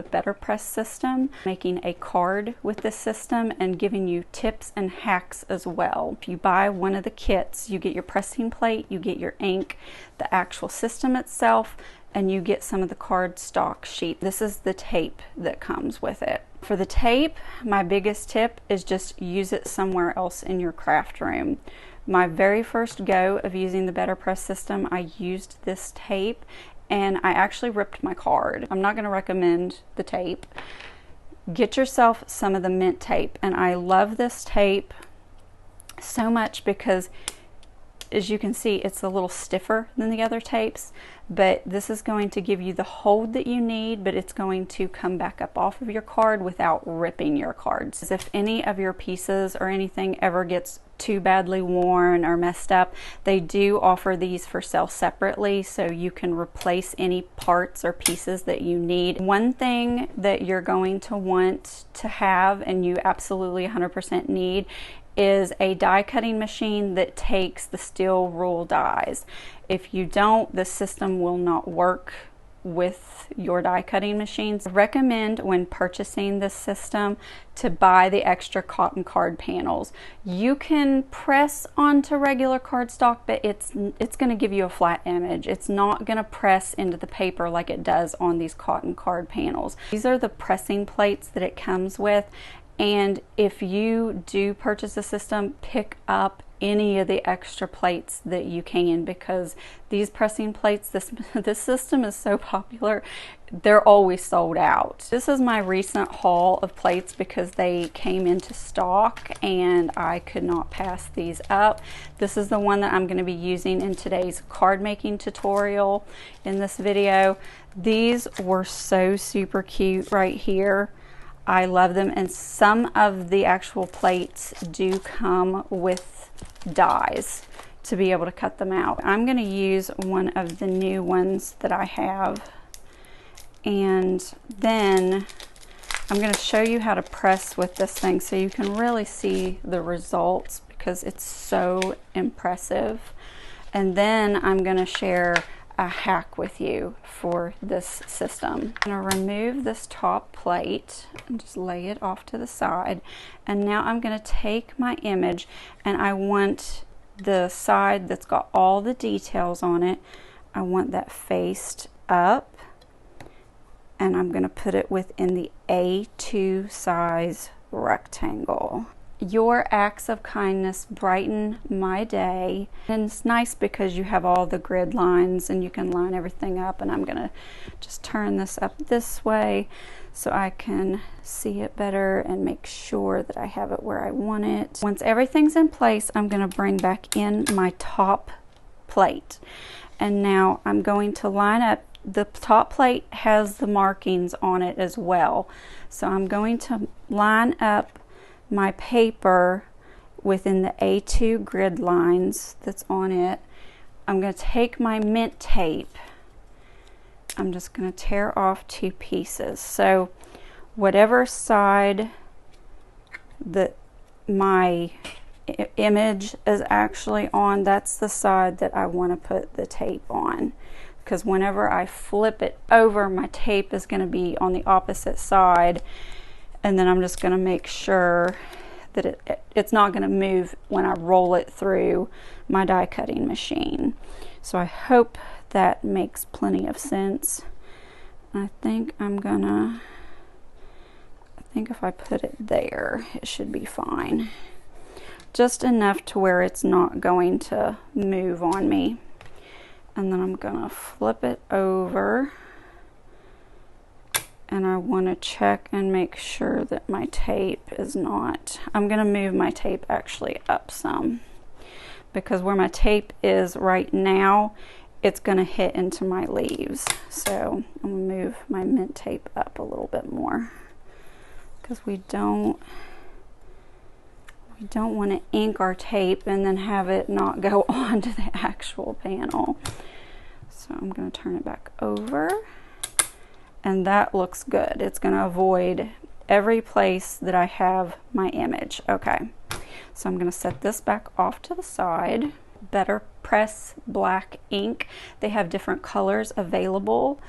the BetterPress system, making a card with this system and giving you tips and hacks as well. If you buy one of the kits, you get your pressing plate, you get your ink, the actual system itself, and you get some of the cardstock sheet. This is the tape that comes with it. For the tape, my biggest tip is just use it somewhere else in your craft room. My very first go of using the BetterPress system, I used this tape and I actually ripped my card. I'm not going to recommend the tape. Get yourself some of the mint tape, and I love this tape so much because, as you can see, it's a little stiffer than the other tapes, but this is going to give you the hold that you need, but it's going to come back up off of your card without ripping your cards. If any of your pieces or anything ever gets too badly worn or messed up, they do offer these for sale separately, so you can replace any parts or pieces that you need. One thing that you're going to want to have, and you absolutely 100% need, is a die cutting machine that takes the steel rule dies. If you don't, the system will not work with your die cutting machines. I recommend when purchasing this system to buy the extra cotton card panels. You can press onto regular cardstock, but it's going to give you a flat image. It's not going to press into the paper like it does on these cotton card panels. These are the pressing plates that it comes with. And if you do purchase a system, pick up any of the extra plates that you can, because these pressing plates, this system is so popular, they're always sold out. This is my recent haul of plates because they came into stock and I could not pass these up. This is the one that I'm going to be using in today's card making tutorial in this video. These were so super cute right here. I love them, and some of the actual plates do come with dies to be able to cut them out. I'm going to use one of the new ones that I have, and then I'm going to show you how to press with this thing so you can really see the results, because it's so impressive. And then I'm going to share a hack with you for this system. I'm going to remove this top plate and just lay it off to the side, and now I'm going to take my image, and I want the side that's got all the details on it, I want that faced up, and I'm going to put it within the A2 size rectangle. Your acts of kindness brighten my day, and it's nice because you have all the grid lines and you can line everything up. And I'm gonna just turn this up this way so I can see it better and make sure that I have it where I want it. Once everything's in place, I'm gonna bring back in my top plate, and now I'm going to line up. The top plate has the markings on it as well, so I'm going to line up my paper within the A2 grid lines that's on it. I'm going to take my mint tape. I'm just going to tear off 2 pieces. So whatever side that my image is actually on, that's the side that I want to put the tape on, because whenever I flip it over, my tape is going to be on the opposite side. And then I'm just going to make sure that it's not going to move when I roll it through my die cutting machine. So I hope that makes plenty of sense. I think if I put it there, it should be fine. Just enough to where it's not going to move on me. And then I'm going to flip it over. And I want to check and make sure that my tape is not, I'm going to move my tape actually up some, because where my tape is right now, it's going to hit into my leaves. So I'm going to move my mint tape up a little bit more, because we don't want to ink our tape and then have it not go onto the actual panel. So I'm going to turn it back over. And that looks good. It's going to avoid every place that I have my image. Okay, so I'm going to set this back off to the side. BetterPress black ink. They have different colors available,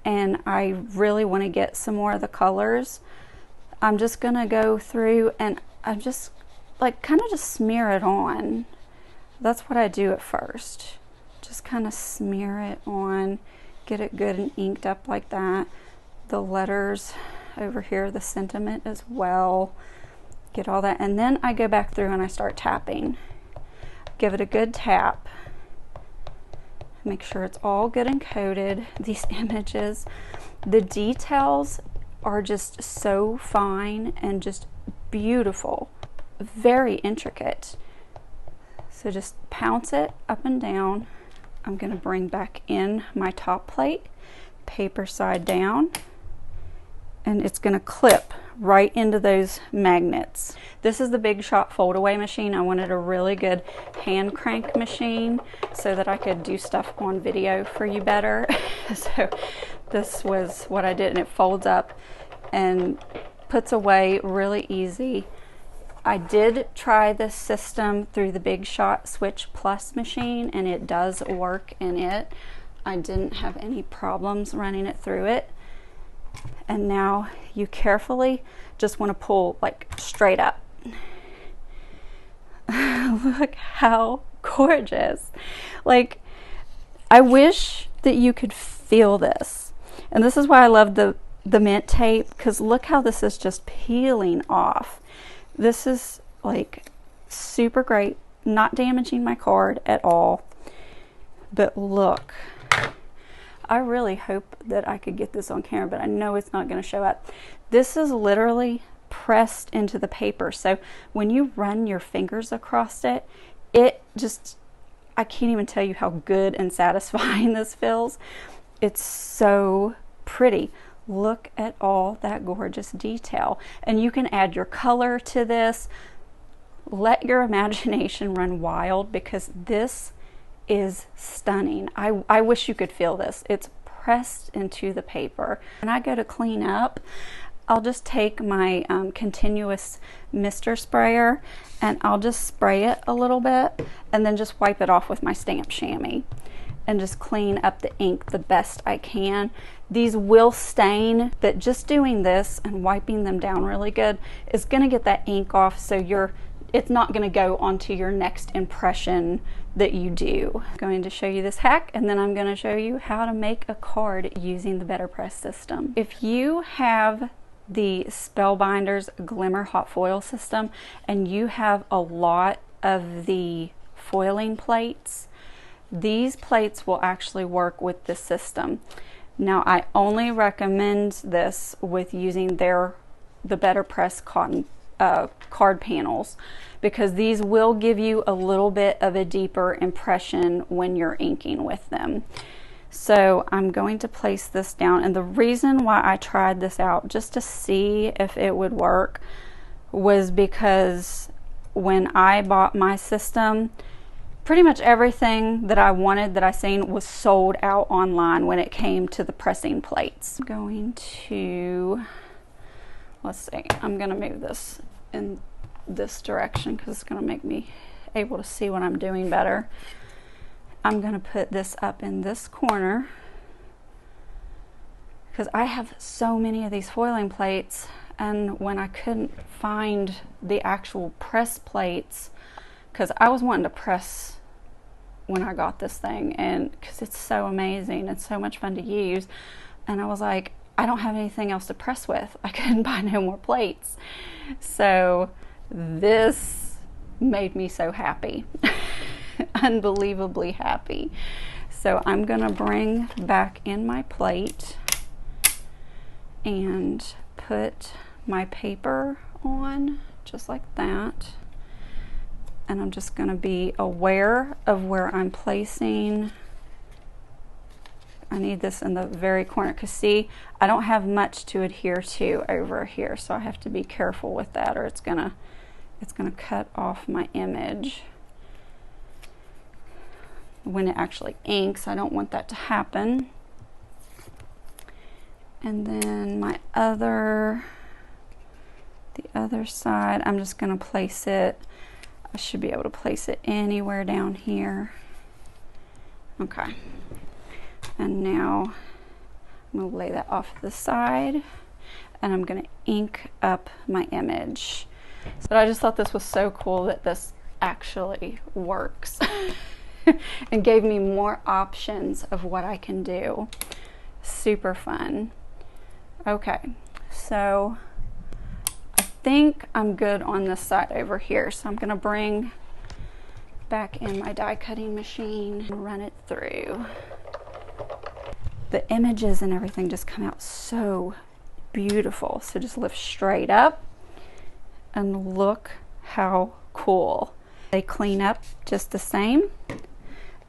and I really want to get some more of the colors, I'm just going to go through and I'm just like kind of just smear it on. That's what I do at first. Just kind of smear it on, get it good and inked up like that. The letters over here, the sentiment as well. Get all that, and then I go back through and I start tapping. Give it a good tap. Make sure it's all good and coated. These images, the details are just so fine and just beautiful, very intricate. So just pounce it up and down. I'm going to bring back in my top plate, paper side down, and it's going to clip right into those magnets. This is the Big Shot fold-away machine. I wanted a really good hand crank machine so that I could do stuff on video for you better. So this was what I did, and it folds up and puts away really easy. I did try this system through the Big Shot Switch Plus machine, and it does work in it. I didn't have any problems running it through it. And now you carefully just want to pull like straight up. Look how gorgeous. Like, I wish that you could feel this. And this is why I love the mint tape, because look how this is just peeling off. This is like super great, not damaging my card at all. But look, I really hope that I could get this on camera, but I know it's not going to show up. This is literally pressed into the paper. So when you run your fingers across it, it just, I can't even tell you how good and satisfying this feels. It's so pretty. Look at all that gorgeous detail. And you can add your color to this. Let your imagination run wild, because this is stunning. I wish you could feel this. It's pressed into the paper. When I go to clean up, I'll just take my continuous mister sprayer and I'll just spray it a little bit and then just wipe it off with my stamp chamois and just clean up the ink the best I can. These will stain, but just doing this and wiping them down really good is gonna get that ink off, so it's not gonna go onto your next impression that you do. I'm going to show you this hack, and then I'm gonna show you how to make a card using the BetterPress system. If you have the Spellbinders Glimmer Hot Foil system and you have a lot of the foiling plates, these plates will actually work with this system. Now, I only recommend this with using the BetterPress cotton card panels, because these will give you a little bit of a deeper impression when you're inking with them. So I'm going to place this down, and the reason why I tried this out just to see if it would work was because when I bought my system, pretty much everything that I wanted that I seen was sold out online when it came to the pressing plates. I'm going to, let's see, I'm going to move this in this direction because it's going to make me able to see what I'm doing better. I'm going to put this up in this corner because I have so many of these foiling plates, and when I couldn't find the actual press plates, because I was wanting to press when I got this thing, and because it's so amazing, it's so much fun to use, and I was like, I don't have anything else to press with. I couldn't buy no more plates. So this made me so happy. Unbelievably happy. So I'm gonna bring back in my plate and put my paper on just like that. And I'm just going to be aware of where I'm placing. I need this in the very corner, because see, I don't have much to adhere to over here, so I have to be careful with that, or it's gonna cut off my image when it actually inks. I don't want that to happen. And then the other side, I'm just going to place it. I should be able to place it anywhere down here. Okay. And now I'm going to lay that off to the side, and I'm going to ink up my image. But I just thought this was so cool that this actually works and gave me more options of what I can do. Super fun. Okay, so I think I'm good on this side over here. So I'm going to bring back in my die cutting machine and run it through. The images and everything just come out so beautiful. So just lift straight up and look how cool. They clean up just the same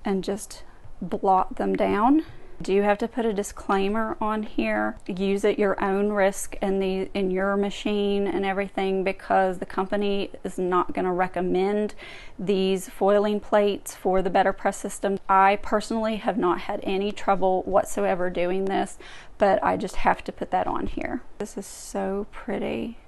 and just blot them down. Do you have to put a disclaimer on here? Use at your own risk in your machine and everything, because the company is not going to recommend these foiling plates for the BetterPress system. I personally have not had any trouble whatsoever doing this, but I just have to put that on here. This is so pretty.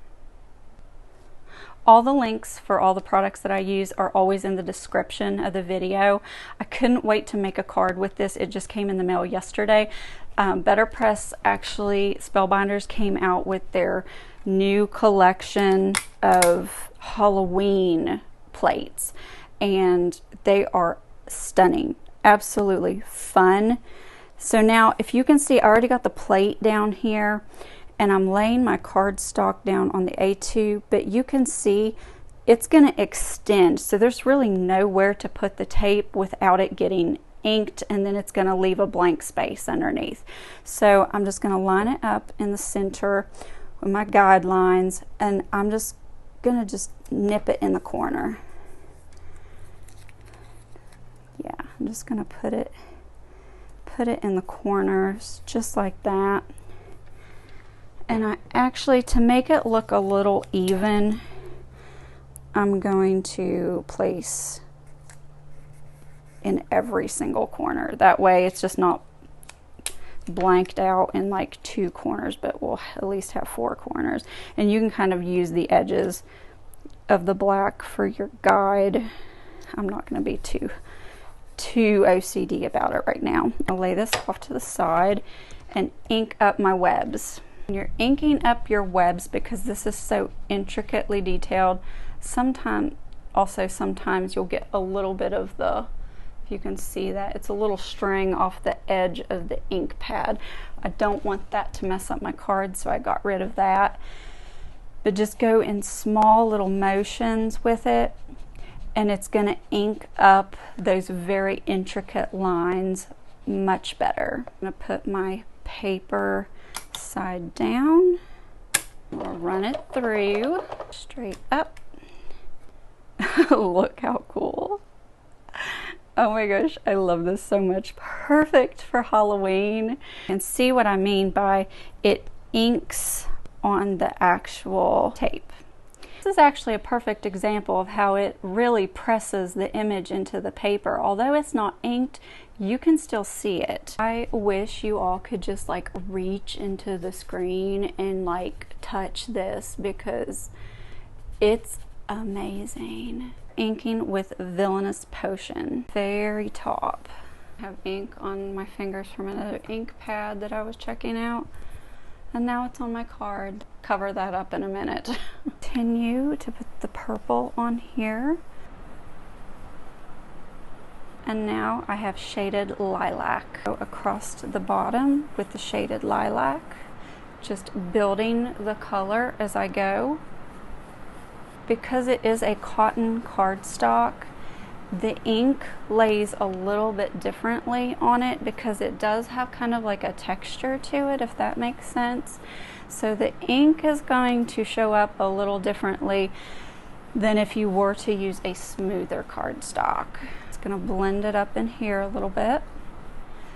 All the links for all the products that I use are always in the description of the video. I couldn't wait to make a card with this. It just came in the mail yesterday. BetterPress, actually, Spellbinders came out with their new collection of Halloween plates, and they are stunning. Absolutely fun. So now, if you can see, I already got the plate down here, and I'm laying my cardstock down on the A2, but you can see it's going to extend. So there's really nowhere to put the tape without it getting inked, and then it's going to leave a blank space underneath. So I'm just going to line it up in the center with my guidelines, and I'm just going to nip it in the corner. Yeah, I'm just going to put it in the corners just like that. And I actually, to make it look a little even, I'm going to place in every single corner. That way it's just not blanked out in like 2 corners, but we'll at least have 4 corners. And you can kind of use the edges of the black for your guide. I'm not going to be too OCD about it right now. I'll lay this off to the side and ink up my webs. When you're inking up your webs, because this is so intricately detailed, sometimes you'll get a little bit of the, if you can see that, it's a little string off the edge of the ink pad. I don't want that to mess up my card, so I got rid of that. But just go in small little motions with it, and it's going to ink up those very intricate lines much better. I'm going to put my paper side down. We'll run it through straight up. Look how cool. Oh my gosh, I love this so much. Perfect for Halloween. And see what I mean by it inks on the actual tape. This is actually a perfect example of how it really presses the image into the paper. Although it's not inked, you can still see it. I wish you all could just like reach into the screen and like touch this, because it's amazing. Inking with Villainous Potion. Very top. I have ink on my fingers from another ink pad that I was checking out, and now it's on my card. Cover that up in a minute. Continue to put the purple on here. And now I have shaded lilac. Go across the bottom with the shaded lilac, just building the color as I go. Because it is a cotton cardstock, the ink lays a little bit differently on it, because it does have kind of like a texture to it, if that makes sense. So the ink is going to show up a little differently than if you were to use a smoother cardstock. It's going to blend it up in here a little bit.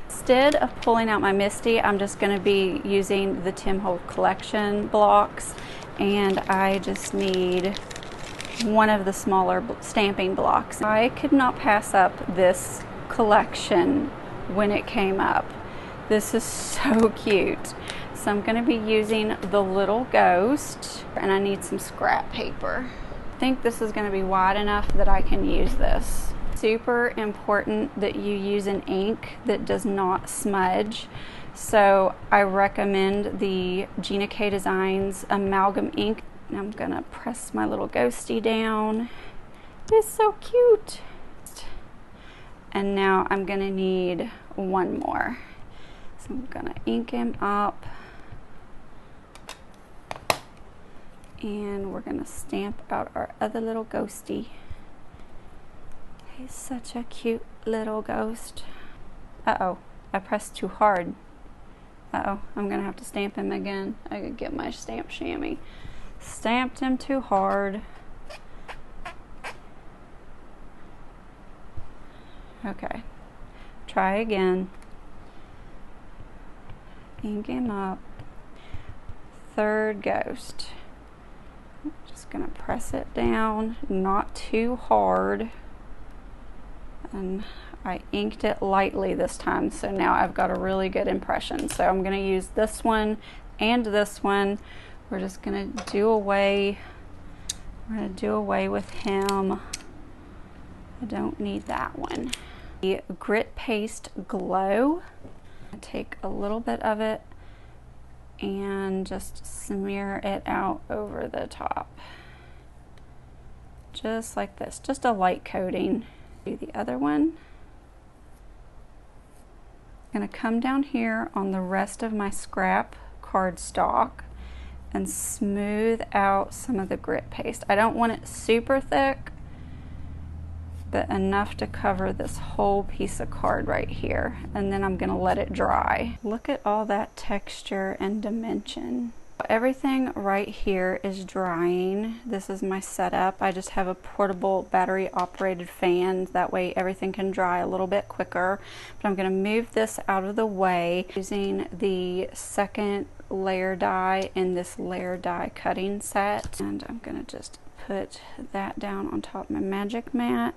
Instead of pulling out my Misty, I'm just going to be using the Holtz Collection blocks, and I just need one of the smaller stamping blocks. I could not pass up this collection when it came up. This is so cute. So I'm going to be using the little ghost, and I need some scrap paper. I think this is going to be wide enough that I can use this. Super important that you use an ink that does not smudge, So I recommend the Gina K Designs Amalgam ink. I'm gonna press my little ghosty down. It's so cute. And now I'm gonna need one more. So I'm gonna ink him up. And we're gonna stamp out our other little ghosty. He's such a cute little ghost. Uh-oh, I pressed too hard. Uh-oh, I'm gonna have to stamp him again. I could get my stamp Shammy. Stamped him too hard. Okay, try again. Ink him up. Third ghost. Just gonna press it down, not too hard. And I inked it lightly this time, so now I've got a really good impression. So I'm gonna use this one and this one. We're just gonna do away. We're gonna do away with him. I don't need that one. The Grit Paste Glow. I take a little bit of it and just smear it out over the top. Just like this, just a light coating. Do the other one. I'm gonna come down here on the rest of my scrap cardstock and smooth out some of the grit paste. I don't want it super thick, but enough to cover this whole piece of card right here. And then I'm gonna let it dry. Look at all that texture and dimension. Everything right here is drying. This is my setup. I just have a portable battery operated fan. That way everything can dry a little bit quicker. But I'm gonna move this out of the way using the second layer die in this layer die cutting set. And I'm gonna just put that down on top of my magic mat.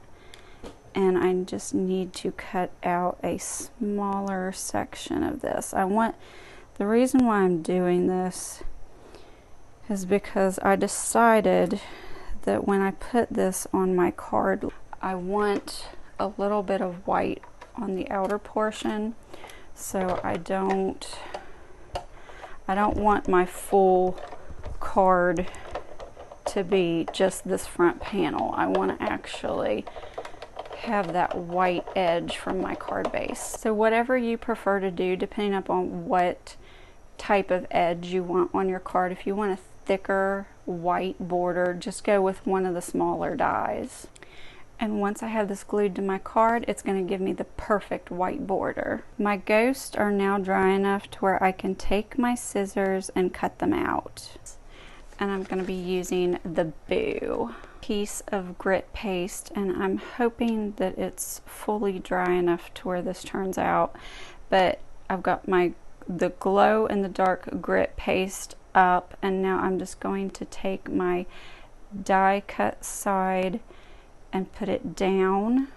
And I just need to cut out a smaller section of this. The reason why I'm doing this is because I decided that when I put this on my card, I want a little bit of white on the outer portion. So I don't want my full card to be just this front panel. I want to actually have that white edge from my card base. So whatever you prefer to do, depending upon what type of edge you want on your card. If you want a thicker white border, just go with one of the smaller dies. And once I have this glued to my card, it's going to give me the perfect white border. My ghosts are now dry enough to where I can take my scissors and cut them out. And I'm going to be using the Boo piece of grit paste, and I'm hoping that it's fully dry enough to where this turns out. But I've got the glow and the dark grit paste up, and now I'm just going to take my die cut side and put it down.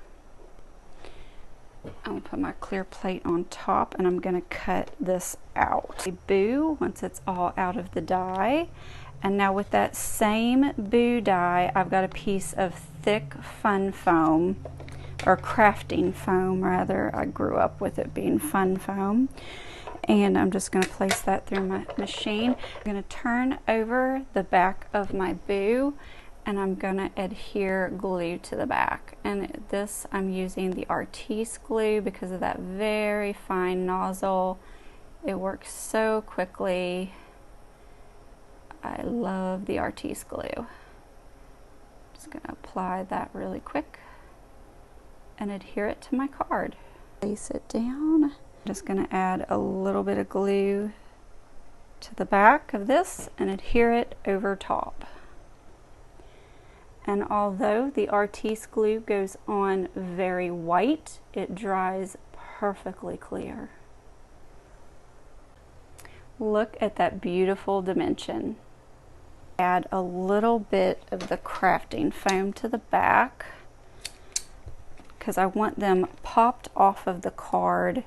I'm gonna put my clear plate on top, and I'm gonna cut this out. A Boo once it's all out of the die. And now with that same Boo die, I've got a piece of thick fun foam, or crafting foam rather. I grew up with it being fun foam. And I'm just going to place that through my machine. I'm going to turn over the back of my Boo, and I'm going to adhere glue to the back. And this, I'm using the Artis Glue because of that very fine nozzle. It works so quickly. I love the Artis Glue. Just going to apply that really quick and adhere it to my card. Place it down. I'm just going to add a little bit of glue to the back of this and adhere it over top. And although the Artis Glue goes on very white, it dries perfectly clear. Look at that beautiful dimension. Add a little bit of the crafting foam to the back because I want them popped off of the card.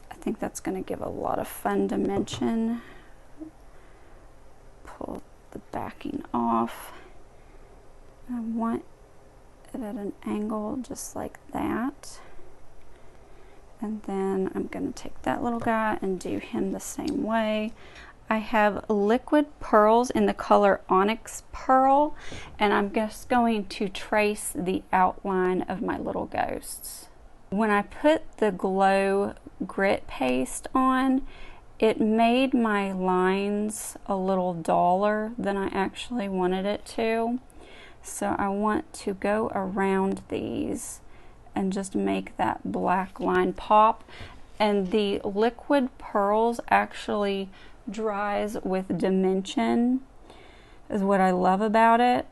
I think that's going to give a lot of fun dimension. Pull the backing off. I want it at an angle just like that. And then I'm going to take that little guy and do him the same way. I have liquid pearls in the color Onyx Pearl, and I'm just going to trace the outline of my little ghosts. When I put the glow grit paste on, it made my lines a little duller than I actually wanted it to. So I want to go around these and just make that black line pop. And the liquid pearls actually dries with dimension, is what I love about it.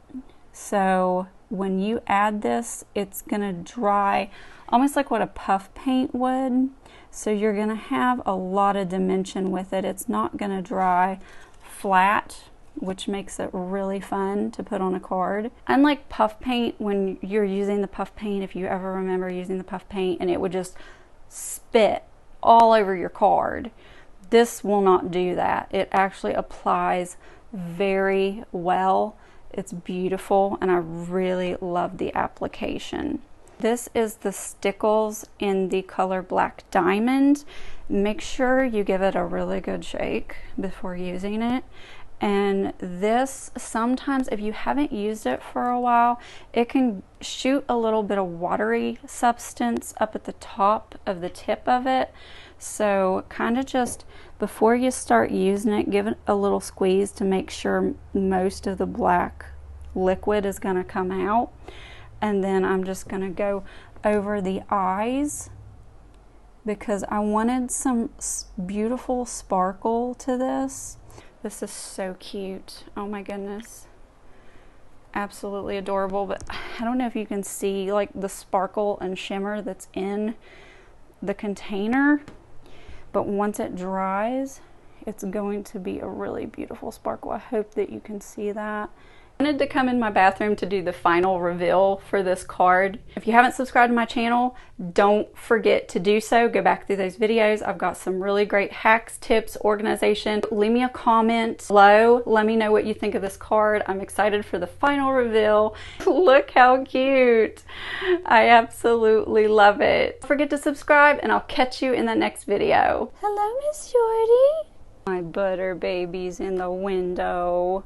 So when you add this, it's gonna dry almost like what a puff paint would. So you're gonna have a lot of dimension with it. It's not gonna dry flat, which makes it really fun to put on a card. Unlike puff paint, when you're using the puff paint, if you ever remember using the puff paint and it would just spit all over your card, this will not do that. It actually applies very well. It's beautiful, and I really love the application. This is the Stickles in the color Black Diamond. Make sure you give it a really good shake before using it. And this, sometimes if you haven't used it for a while, it can shoot a little bit of watery substance up at the top of the tip of it. So kind of just before you start using it, give it a little squeeze to make sure most of the black liquid is going to come out. And then I'm just going to go over the eyes because I wanted some beautiful sparkle to this. This is so cute. Oh my goodness. Absolutely adorable. But I don't know if you can see like the sparkle and shimmer that's in the container. But once it dries, it's going to be a really beautiful sparkle. I hope that you can see that. I wanted to come in my bathroom to do the final reveal for this card. If you haven't subscribed to my channel, don't forget to do so. Go back through those videos. I've got some really great hacks, tips, organization. Leave me a comment below. Let me know what you think of this card. I'm excited for the final reveal. Look how cute. I absolutely love it. Don't forget to subscribe, and I'll catch you in the next video. Hello, Miss Jordy. My butter baby's in the window.